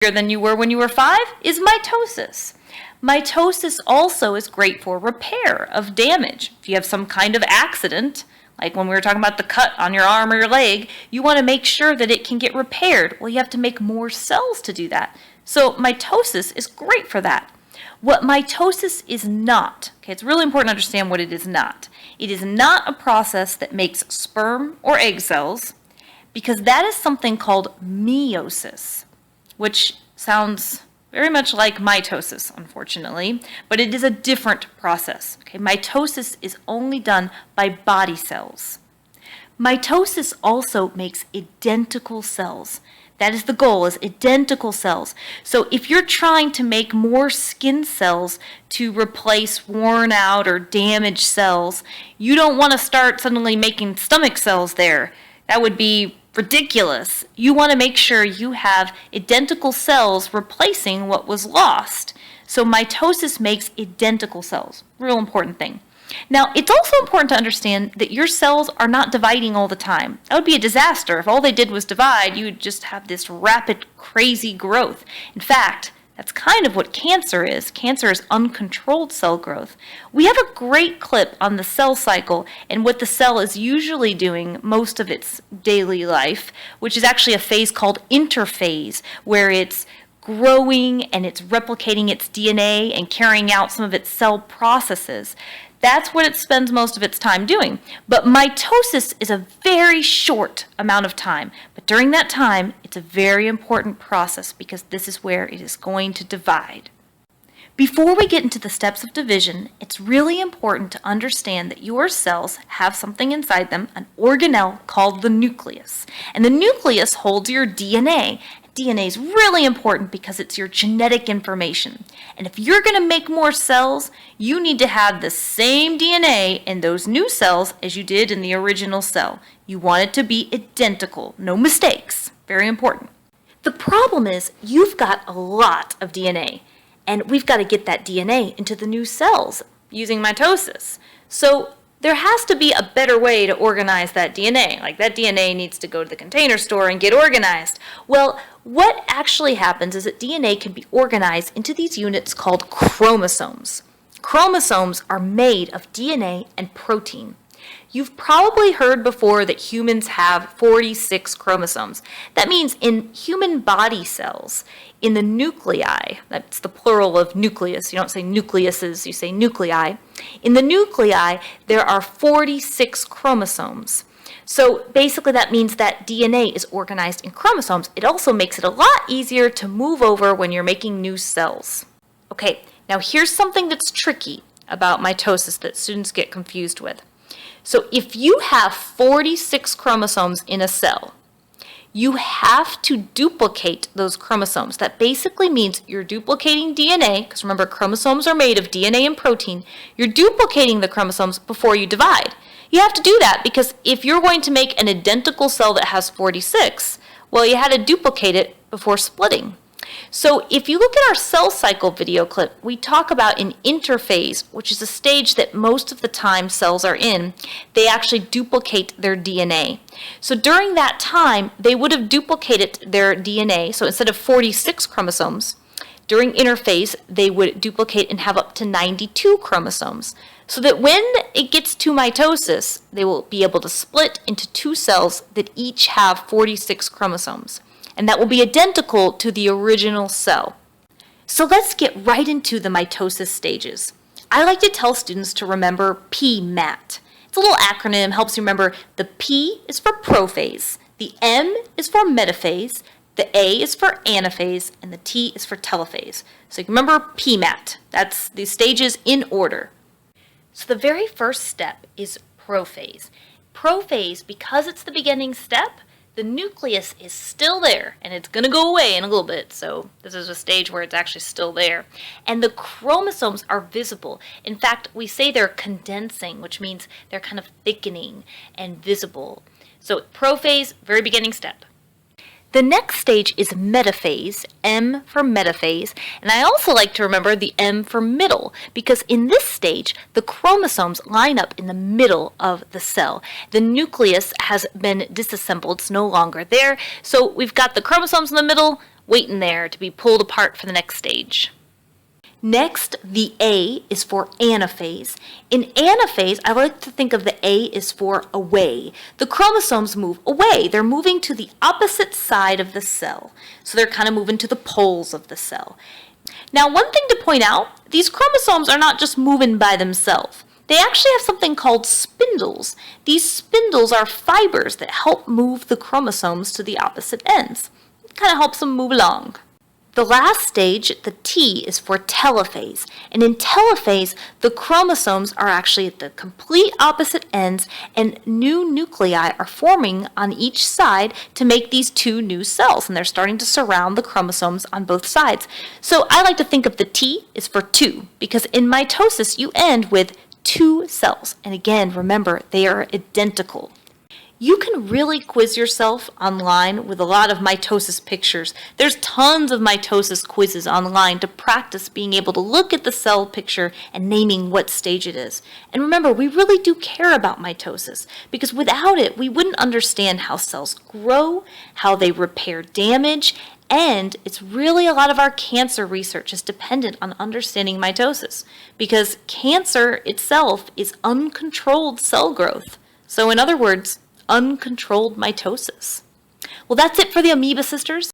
than you were when you were 5 is mitosis. Mitosis also is great for repair of damage. If you have some kind of accident, like when we were talking about the cut on your arm or your leg, you want to make sure that it can get repaired. Well, you have to make more cells to do that. So mitosis is great for that. What mitosis is not, okay, it's really important to understand what it is not. It is not a process that makes sperm or egg cells, because that is something called meiosis, which sounds very much like mitosis, unfortunately, but it is a different process. Okay, mitosis is only done by body cells. Mitosis also makes identical cells. That is the goal, is identical cells. So if you're trying to make more skin cells to replace worn out or damaged cells, you don't want to start suddenly making stomach cells there. That would be ridiculous. You want to make sure you have identical cells replacing what was lost. So mitosis makes identical cells. Real important thing. Now, it's also important to understand that your cells are not dividing all the time. That would be a disaster. If all they did was divide, you would just have this rapid, crazy growth. In fact, that's kind of what cancer is. Cancer is uncontrolled cell growth. We have a great clip on the cell cycle and what the cell is usually doing most of its daily life, which is actually a phase called interphase, where it's growing and it's replicating its DNA and carrying out some of its cell processes. That's what it spends most of its time doing. But mitosis is a very short amount of time. But during that time, it's a very important process because this is where it is going to divide. Before we get into the steps of division, it's really important to understand that your cells have something inside them, an organelle called the nucleus. And the nucleus holds your DNA. DNA is really important because it's your genetic information. And if you're going to make more cells, you need to have the same DNA in those new cells as you did in the original cell. You want it to be identical, no mistakes. Very important. The problem is you've got a lot of DNA, and we've got to get that DNA into the new cells using mitosis. So there has to be a better way to organize that DNA. Like that DNA needs to go to the container store and get organized. Well, what actually happens is that DNA can be organized into these units called chromosomes. Chromosomes are made of DNA and protein. You've probably heard before that humans have 46 chromosomes. That means in human body cells, in the nuclei, that's the plural of nucleus, you don't say nucleuses, you say nuclei. In the nuclei, there are 46 chromosomes. So basically that means that DNA is organized in chromosomes. It also makes it a lot easier to move over when you're making new cells. Okay, now here's something that's tricky about mitosis that students get confused with. So if you have 46 chromosomes in a cell, you have to duplicate those chromosomes. That basically means you're duplicating DNA, because remember chromosomes are made of DNA and protein. You're duplicating the chromosomes before you divide. You have to do that because if you're going to make an identical cell that has 46, well, you had to duplicate it before splitting. So if you look at our cell cycle video clip, we talk about an interphase, which is a stage that most of the time cells are in. They actually duplicate their DNA. So during that time, they would have duplicated their DNA. So instead of 46 chromosomes, during interphase, they would duplicate and have up to 92 chromosomes. So that when it gets to mitosis, they will be able to split into two cells that each have 46 chromosomes. And that will be identical to the original cell. So let's get right into the mitosis stages. I like to tell students to remember PMAT. It's a little acronym, helps you remember the P is for prophase, the M is for metaphase, the A is for anaphase, and the T is for telophase. So you can remember PMAT. That's the stages in order. So the very first step is prophase. Prophase, because it's the beginning step, the nucleus is still there, and it's going to go away in a little bit, so this is a stage where it's actually still there. And the chromosomes are visible. In fact, we say they're condensing, which means they're kind of thickening and visible. So prophase, very beginning step. The next stage is metaphase, M for metaphase, and I also like to remember the M for middle, because in this stage, the chromosomes line up in the middle of the cell. The nucleus has been disassembled, it's no longer there, so we've got the chromosomes in the middle. waiting there to be pulled apart for the next stage. Next, the A is for anaphase. In anaphase, I like to think of the A is for away. The chromosomes move away. They're moving to the opposite side of the cell. So they're kind of moving to the poles of the cell. Now, one thing to point out, these chromosomes are not just moving by themselves. They actually have something called spindles. These spindles are fibers that help move the chromosomes to the opposite ends. It kind of helps them move along. The last stage, the T, is for telophase. And in telophase, the chromosomes are actually at the complete opposite ends, and new nuclei are forming on each side to make these two new cells, and they're starting to surround the chromosomes on both sides. So I like to think of the T is for 2, because in mitosis you end with 2 cells. And again, remember, they are identical. You can really quiz yourself online with a lot of mitosis pictures. There's tons of mitosis quizzes online to practice being able to look at the cell picture and naming what stage it is. And remember, we really do care about mitosis because without it, we wouldn't understand how cells grow, how they repair damage, and it's really a lot of our cancer research is dependent on understanding mitosis because cancer itself is uncontrolled cell growth. So in other words, uncontrolled mitosis. Well, that's it for the Amoeba Sisters.